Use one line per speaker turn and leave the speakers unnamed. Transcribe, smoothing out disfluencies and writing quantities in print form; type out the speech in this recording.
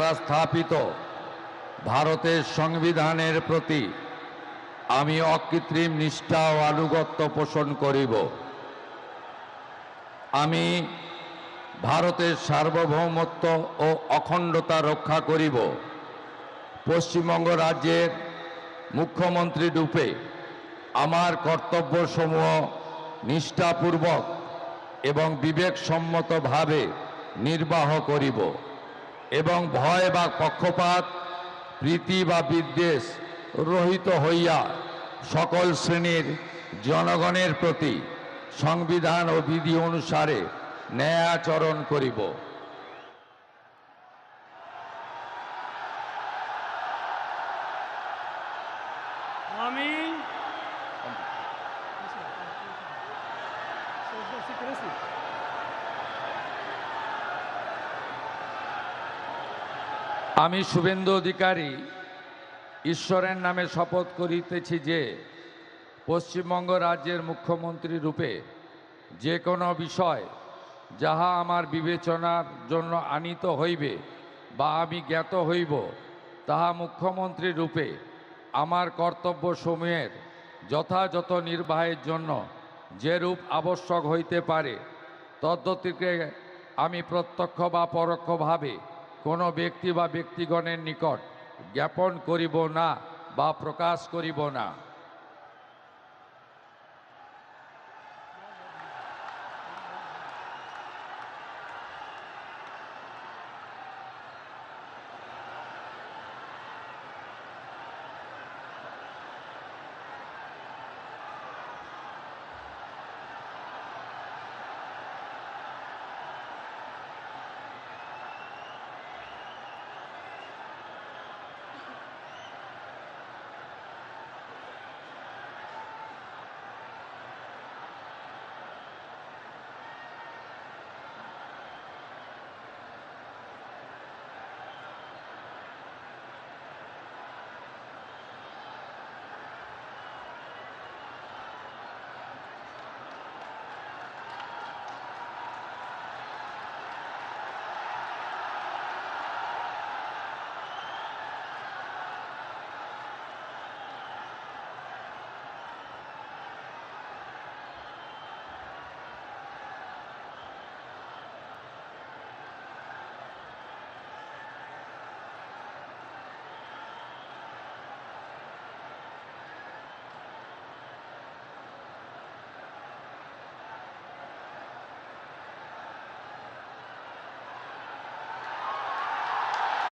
দ্বারা স্থাপিত ভারতের সংবিধানের প্রতি আমি অকৃত্রিম নিষ্ঠা ও আনুগত্য পোষণ করিব। আমি ভারতের সার্বভৌমত্ব ও অখণ্ডতা রক্ষা করিব। পশ্চিমবঙ্গ রাজ্যের মুখ্যমন্ত্রী রূপে আমার কর্তব্যসমূহ নিষ্ঠাপূর্বক এবং বিবেকসম্মতভাবে নির্বাহ করিব এবং ভয় বা পক্ষপাত, প্রীতি বা বিদ্বেষ রহিত হইয়া সকল শ্রেণীর জনগণের প্রতি সংবিধান ও বিধি অনুসারে ন্যায় আচরণ করিব। আমি শুভেন্দু অধিকারী ঈশ্বরের নামে শপথ করিতেছি যে পশ্চিমবঙ্গ রাজ্যের মুখ্যমন্ত্রী রূপে যে কোনো বিষয় যাহা আমার বিবেচনার জন্য আনীত হইবে বা আমি জ্ঞাত হইব, তাহা মুখ্যমন্ত্রী রূপে আমার কর্তব্যসমূহের যথাযথ নির্বাহের জন্য যেরূপ আবশ্যক হইতে পারে তদ্গতিকে আমি প্রত্যক্ষ বা পরোক্ষভাবে কোনো ব্যক্তি বা ব্যক্তিগণের নিকট জ্ঞাপন করিব না বা প্রকাশ করিব না।